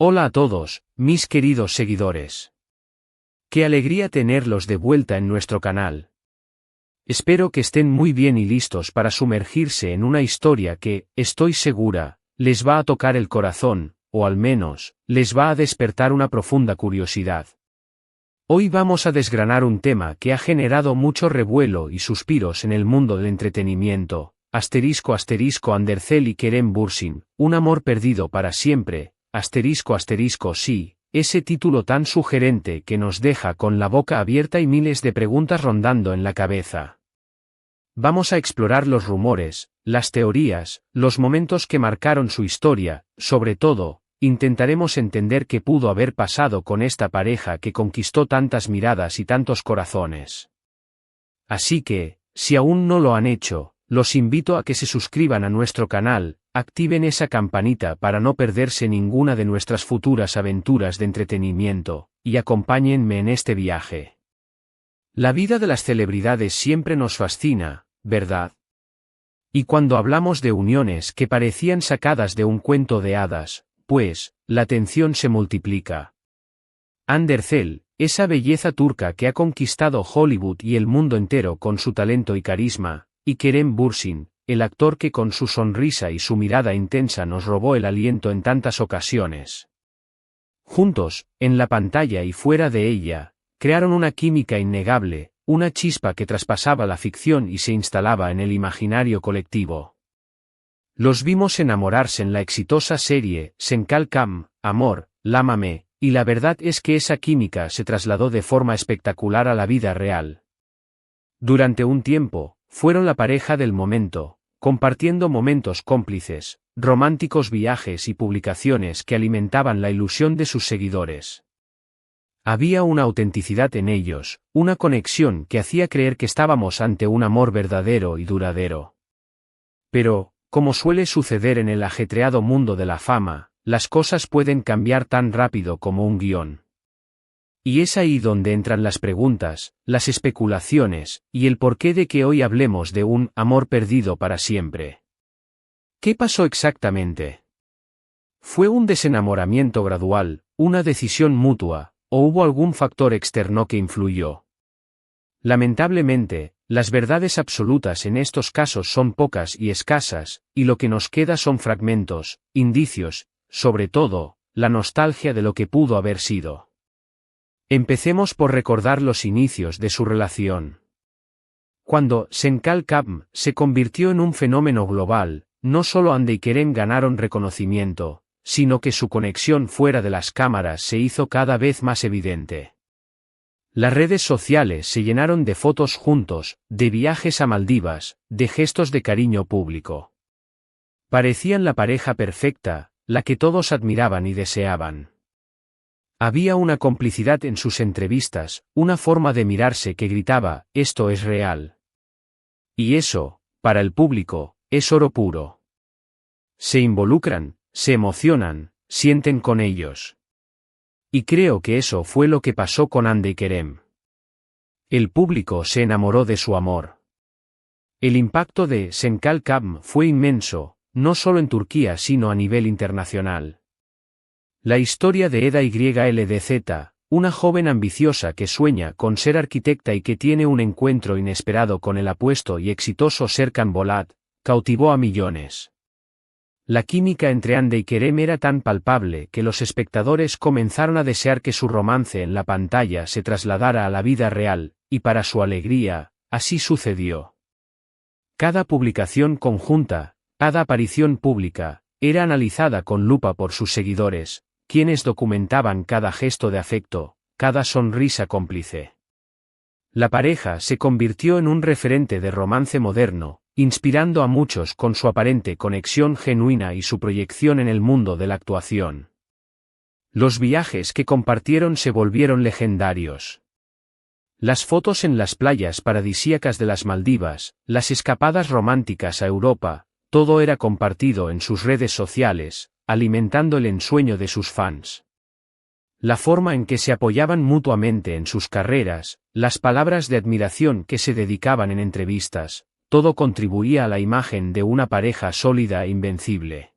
Hola a todos, mis queridos seguidores. Qué alegría tenerlos de vuelta en nuestro canal. Espero que estén muy bien y listos para sumergirse en una historia que, estoy segura, les va a tocar el corazón, o al menos, les va a despertar una profunda curiosidad. Hoy vamos a desgranar un tema que ha generado mucho revuelo y suspiros en el mundo del entretenimiento, **Andercel y Kerem Bürsin, un amor perdido para siempre, sí, ese título tan sugerente que nos deja con la boca abierta y miles de preguntas rondando en la cabeza. Vamos a explorar los rumores, las teorías, los momentos que marcaron su historia, sobre todo, intentaremos entender qué pudo haber pasado con esta pareja que conquistó tantas miradas y tantos corazones. Así que, si aún no lo han hecho, los invito a que se suscriban a nuestro canal, activen esa campanita para no perderse ninguna de nuestras futuras aventuras de entretenimiento, y acompáñenme en este viaje. La vida de las celebridades siempre nos fascina, ¿verdad? Y cuando hablamos de uniones que parecían sacadas de un cuento de hadas, pues, la atención se multiplica. Andercel, esa belleza turca que ha conquistado Hollywood y el mundo entero con su talento y carisma, y Kerem Bürsin, el actor que con su sonrisa y su mirada intensa nos robó el aliento en tantas ocasiones. Juntos, en la pantalla y fuera de ella, crearon una química innegable, una chispa que traspasaba la ficción y se instalaba en el imaginario colectivo. Los vimos enamorarse en la exitosa serie Senkal Kam, Amor, Lámame, y la verdad es que esa química se trasladó de forma espectacular a la vida real. Durante un tiempo, fueron la pareja del momento, compartiendo momentos cómplices, románticos viajes y publicaciones que alimentaban la ilusión de sus seguidores. Había una autenticidad en ellos, una conexión que hacía creer que estábamos ante un amor verdadero y duradero. Pero, como suele suceder en el ajetreado mundo de la fama, las cosas pueden cambiar tan rápido como un guión. Y es ahí donde entran las preguntas, las especulaciones, y el porqué de que hoy hablemos de un amor perdido para siempre. ¿Qué pasó exactamente? ¿Fue un desenamoramiento gradual, una decisión mutua, o hubo algún factor externo que influyó? Lamentablemente, las verdades absolutas en estos casos son pocas y escasas, y lo que nos queda son fragmentos, indicios, sobre todo, la nostalgia de lo que pudo haber sido. Empecemos por recordar los inicios de su relación. Cuando Senkal Kam se convirtió en un fenómeno global, no solo Hande y Kerem ganaron reconocimiento, sino que su conexión fuera de las cámaras se hizo cada vez más evidente. Las redes sociales se llenaron de fotos juntos, de viajes a Maldivas, de gestos de cariño público. Parecían la pareja perfecta, la que todos admiraban y deseaban. Había una complicidad en sus entrevistas, una forma de mirarse que gritaba, esto es real. Y eso, para el público, es oro puro. Se involucran, se emocionan, sienten con ellos. Y creo que eso fue lo que pasó con Hande y Kerem. El público se enamoró de su amor. El impacto de Senkal Kam fue inmenso, no solo en Turquía sino a nivel internacional. La historia de Eda YLDZ, una joven ambiciosa que sueña con ser arquitecta y que tiene un encuentro inesperado con el apuesto y exitoso Serkan Bolat, cautivó a millones. La química entre Hande y Kerem era tan palpable que los espectadores comenzaron a desear que su romance en la pantalla se trasladara a la vida real, y para su alegría, así sucedió. Cada publicación conjunta, cada aparición pública, era analizada con lupa por sus seguidores, quienes documentaban cada gesto de afecto, cada sonrisa cómplice. La pareja se convirtió en un referente de romance moderno, inspirando a muchos con su aparente conexión genuina y su proyección en el mundo de la actuación. Los viajes que compartieron se volvieron legendarios. Las fotos en las playas paradisíacas de las Maldivas, las escapadas románticas a Europa, todo era compartido en sus redes sociales, alimentando el ensueño de sus fans. La forma en que se apoyaban mutuamente en sus carreras, las palabras de admiración que se dedicaban en entrevistas, todo contribuía a la imagen de una pareja sólida e invencible.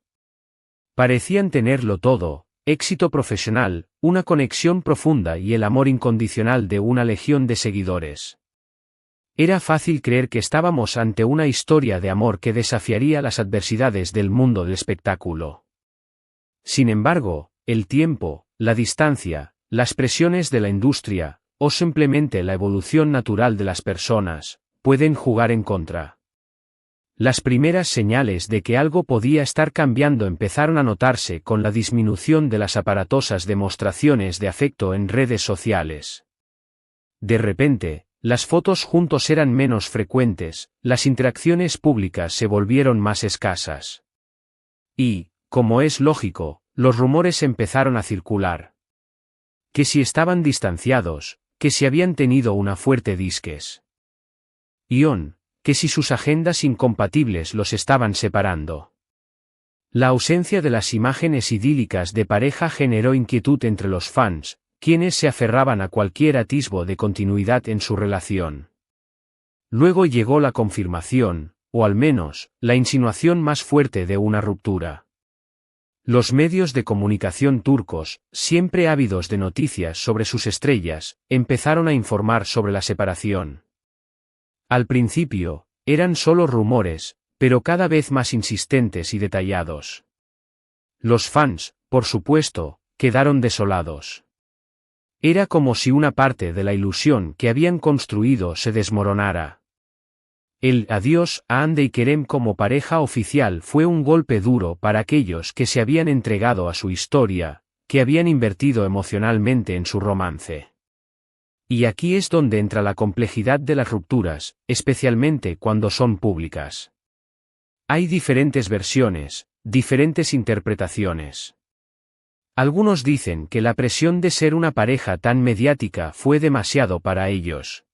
Parecían tenerlo todo, éxito profesional, una conexión profunda y el amor incondicional de una legión de seguidores. Era fácil creer que estábamos ante una historia de amor que desafiaría las adversidades del mundo del espectáculo. Sin embargo, el tiempo, la distancia, las presiones de la industria, o simplemente la evolución natural de las personas, pueden jugar en contra. Las primeras señales de que algo podía estar cambiando empezaron a notarse con la disminución de las aparatosas demostraciones de afecto en redes sociales. De repente, las fotos juntos eran menos frecuentes, las interacciones públicas se volvieron más escasas. Y, como es lógico, los rumores empezaron a circular. Que si estaban distanciados, que si habían tenido una fuerte disques. Que si sus agendas incompatibles los estaban separando. La ausencia de las imágenes idílicas de pareja generó inquietud entre los fans, quienes se aferraban a cualquier atisbo de continuidad en su relación. Luego llegó la confirmación, o al menos, la insinuación más fuerte de una ruptura. Los medios de comunicación turcos, siempre ávidos de noticias sobre sus estrellas, empezaron a informar sobre la separación. Al principio, eran solo rumores, pero cada vez más insistentes y detallados. Los fans, por supuesto, quedaron desolados. Era como si una parte de la ilusión que habían construido se desmoronara. El adiós a Hande y Kerem como pareja oficial fue un golpe duro para aquellos que se habían entregado a su historia, que habían invertido emocionalmente en su romance. Y aquí es donde entra la complejidad de las rupturas, especialmente cuando son públicas. Hay diferentes versiones, diferentes interpretaciones. Algunos dicen que la presión de ser una pareja tan mediática fue demasiado para ellos.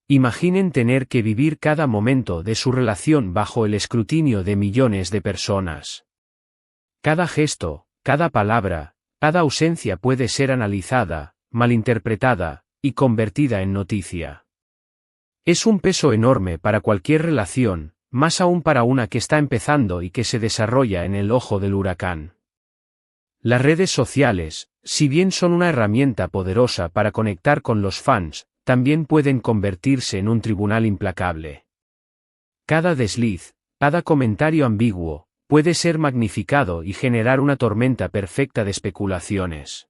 Imaginen tener que vivir cada momento de su relación bajo el escrutinio de millones de personas. Cada gesto, cada palabra, cada ausencia puede ser analizada, malinterpretada, y convertida en noticia. Es un peso enorme para cualquier relación, más aún para una que está empezando y que se desarrolla en el ojo del huracán. Las redes sociales, si bien son una herramienta poderosa para conectar con los fans, también pueden convertirse en un tribunal implacable. Cada desliz, cada comentario ambiguo, puede ser magnificado y generar una tormenta perfecta de especulaciones.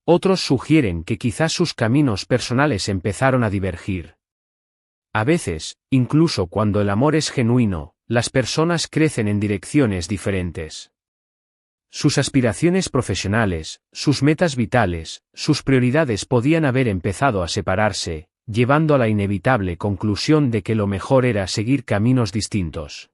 Otros sugieren que quizás sus caminos personales empezaron a divergir. A veces, incluso cuando el amor es genuino, las personas crecen en direcciones diferentes. Sus aspiraciones profesionales, sus metas vitales, sus prioridades podían haber empezado a separarse, llevando a la inevitable conclusión de que lo mejor era seguir caminos distintos.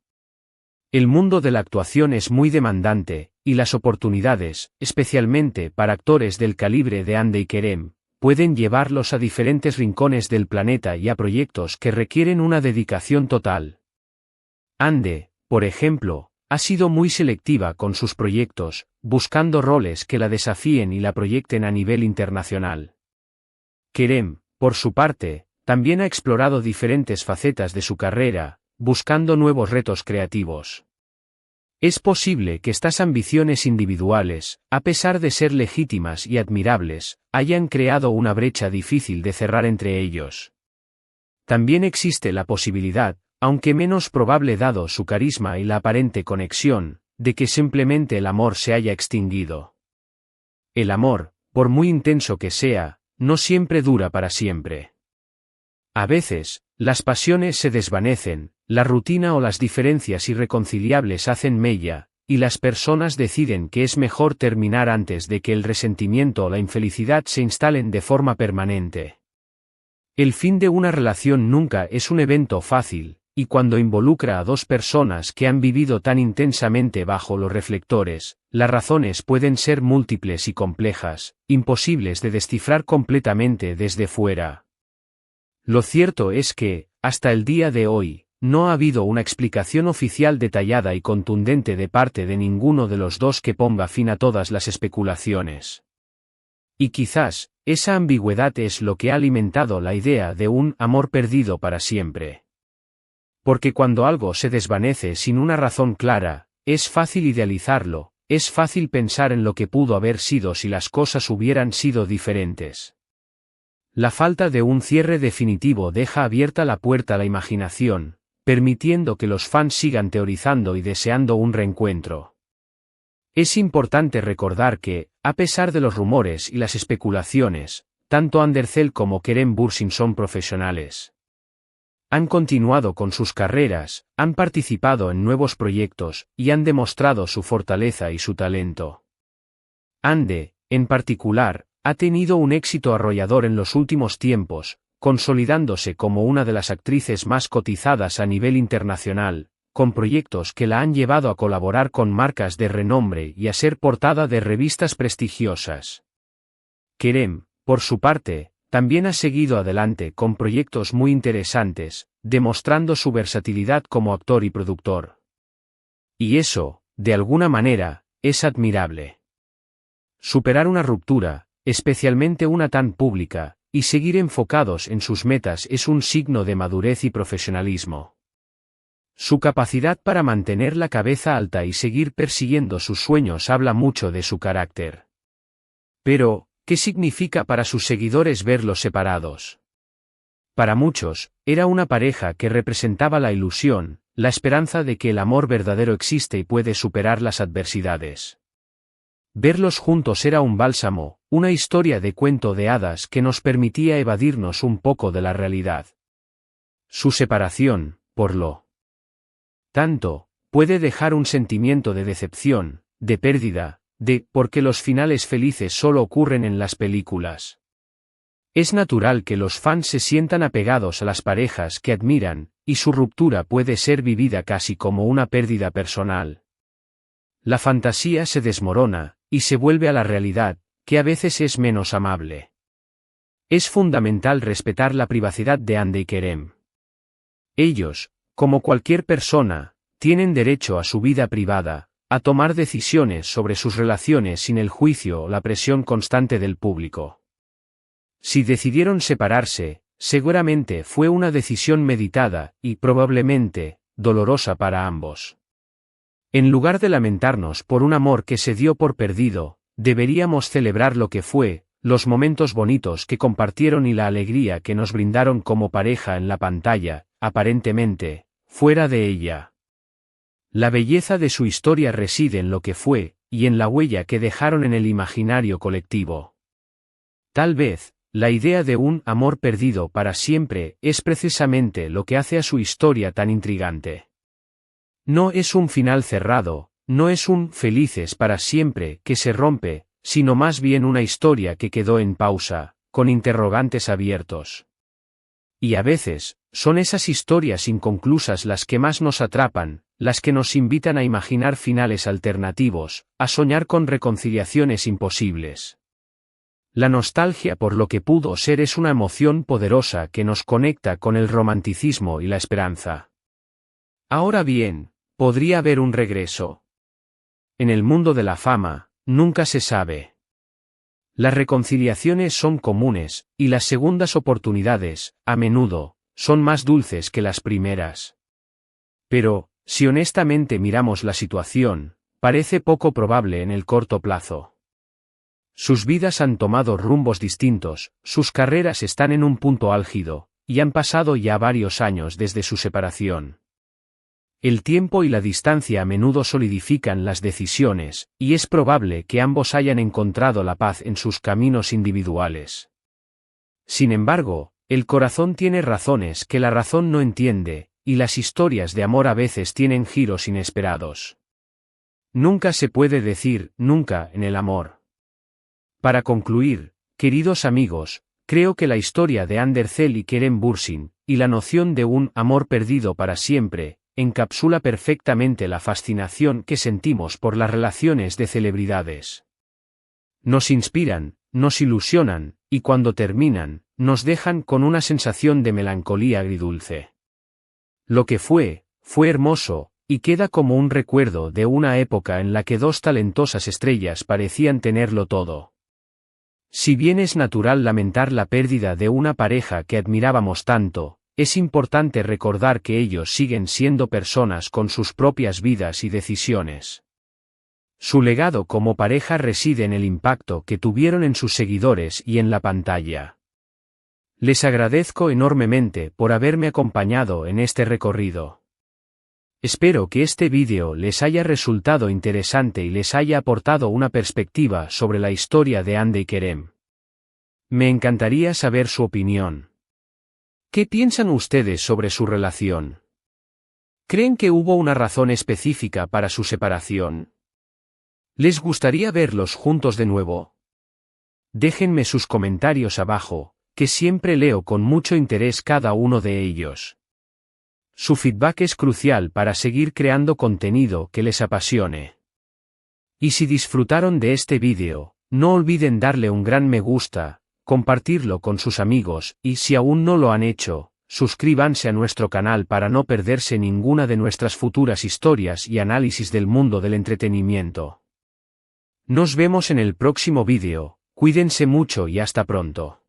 El mundo de la actuación es muy demandante, y las oportunidades, especialmente para actores del calibre de Hande y Kerem, pueden llevarlos a diferentes rincones del planeta y a proyectos que requieren una dedicación total. Hande, por ejemplo, ha sido muy selectiva con sus proyectos, buscando roles que la desafíen y la proyecten a nivel internacional. Kerem, por su parte, también ha explorado diferentes facetas de su carrera, buscando nuevos retos creativos. Es posible que estas ambiciones individuales, a pesar de ser legítimas y admirables, hayan creado una brecha difícil de cerrar entre ellos. También existe la posibilidad, aunque menos probable dado su carisma y la aparente conexión, de que simplemente el amor se haya extinguido. El amor, por muy intenso que sea, no siempre dura para siempre. A veces, las pasiones se desvanecen, la rutina o las diferencias irreconciliables hacen mella, y las personas deciden que es mejor terminar antes de que el resentimiento o la infelicidad se instalen de forma permanente. El fin de una relación nunca es un evento fácil, y cuando involucra a dos personas que han vivido tan intensamente bajo los reflectores, las razones pueden ser múltiples y complejas, imposibles de descifrar completamente desde fuera. Lo cierto es que, hasta el día de hoy, no ha habido una explicación oficial detallada y contundente de parte de ninguno de los dos que ponga fin a todas las especulaciones. Y quizás, esa ambigüedad es lo que ha alimentado la idea de un amor perdido para siempre. Porque cuando algo se desvanece sin una razón clara, es fácil idealizarlo, es fácil pensar en lo que pudo haber sido si las cosas hubieran sido diferentes. La falta de un cierre definitivo deja abierta la puerta a la imaginación, permitiendo que los fans sigan teorizando y deseando un reencuentro. Es importante recordar que, a pesar de los rumores y las especulaciones, tanto Undercell como Kerem Bürsin son profesionales. Han continuado con sus carreras, han participado en nuevos proyectos y han demostrado su fortaleza y su talento. Hande, en particular, ha tenido un éxito arrollador en los últimos tiempos, consolidándose como una de las actrices más cotizadas a nivel internacional, con proyectos que la han llevado a colaborar con marcas de renombre y a ser portada de revistas prestigiosas. Kerem, por su parte, también ha seguido adelante con proyectos muy interesantes, demostrando su versatilidad como actor y productor. Y eso, de alguna manera, es admirable. Superar una ruptura, especialmente una tan pública, y seguir enfocados en sus metas es un signo de madurez y profesionalismo. Su capacidad para mantener la cabeza alta y seguir persiguiendo sus sueños habla mucho de su carácter. Pero, ¿qué significa para sus seguidores verlos separados? Para muchos, era una pareja que representaba la ilusión, la esperanza de que el amor verdadero existe y puede superar las adversidades. Verlos juntos era un bálsamo, una historia de cuento de hadas que nos permitía evadirnos un poco de la realidad. Su separación, por lo tanto, puede dejar un sentimiento de decepción, de pérdida, porque los finales felices solo ocurren en las películas. Es natural que los fans se sientan apegados a las parejas que admiran, y su ruptura puede ser vivida casi como una pérdida personal. La fantasía se desmorona, y se vuelve a la realidad, que a veces es menos amable. Es fundamental respetar la privacidad de Hande y Kerem. Ellos, como cualquier persona, tienen derecho a su vida privada, a tomar decisiones sobre sus relaciones sin el juicio o la presión constante del público. Si decidieron separarse, seguramente fue una decisión meditada y, probablemente, dolorosa para ambos. En lugar de lamentarnos por un amor que se dio por perdido, deberíamos celebrar lo que fue, los momentos bonitos que compartieron y la alegría que nos brindaron como pareja en la pantalla, aparentemente, fuera de ella. La belleza de su historia reside en lo que fue, y en la huella que dejaron en el imaginario colectivo. Tal vez, la idea de un amor perdido para siempre es precisamente lo que hace a su historia tan intrigante. No es un final cerrado, no es un felices para siempre que se rompe, sino más bien una historia que quedó en pausa, con interrogantes abiertos. Y a veces, son esas historias inconclusas las que más nos atrapan, las que nos invitan a imaginar finales alternativos, a soñar con reconciliaciones imposibles. La nostalgia por lo que pudo ser es una emoción poderosa que nos conecta con el romanticismo y la esperanza. Ahora bien, podría haber un regreso. En el mundo de la fama, nunca se sabe. Las reconciliaciones son comunes, y las segundas oportunidades, a menudo, son más dulces que las primeras. Pero, si honestamente miramos la situación, parece poco probable en el corto plazo. Sus vidas han tomado rumbos distintos, sus carreras están en un punto álgido, y han pasado ya varios años desde su separación. El tiempo y la distancia a menudo solidifican las decisiones, y es probable que ambos hayan encontrado la paz en sus caminos individuales. Sin embargo, el corazón tiene razones que la razón no entiende, y las historias de amor a veces tienen giros inesperados. Nunca se puede decir nunca en el amor. Para concluir, queridos amigos, creo que la historia de Undercell y Kerem Bürsin, y la noción de un amor perdido para siempre, encapsula perfectamente la fascinación que sentimos por las relaciones de celebridades. Nos inspiran, nos ilusionan, y cuando terminan, nos dejan con una sensación de melancolía agridulce. Lo que fue hermoso, y queda como un recuerdo de una época en la que dos talentosas estrellas parecían tenerlo todo. Si bien es natural lamentar la pérdida de una pareja que admirábamos tanto, es importante recordar que ellos siguen siendo personas con sus propias vidas y decisiones. Su legado como pareja reside en el impacto que tuvieron en sus seguidores y en la pantalla. Les agradezco enormemente por haberme acompañado en este recorrido. Espero que este vídeo les haya resultado interesante y les haya aportado una perspectiva sobre la historia de Hande y Kerem. Me encantaría saber su opinión. ¿Qué piensan ustedes sobre su relación? ¿Creen que hubo una razón específica para su separación? ¿Les gustaría verlos juntos de nuevo? Déjenme sus comentarios abajo, que siempre leo con mucho interés cada uno de ellos. Su feedback es crucial para seguir creando contenido que les apasione. Y si disfrutaron de este vídeo, no olviden darle un gran me gusta, compartirlo con sus amigos, y si aún no lo han hecho, suscríbanse a nuestro canal para no perderse ninguna de nuestras futuras historias y análisis del mundo del entretenimiento. Nos vemos en el próximo vídeo, cuídense mucho y hasta pronto.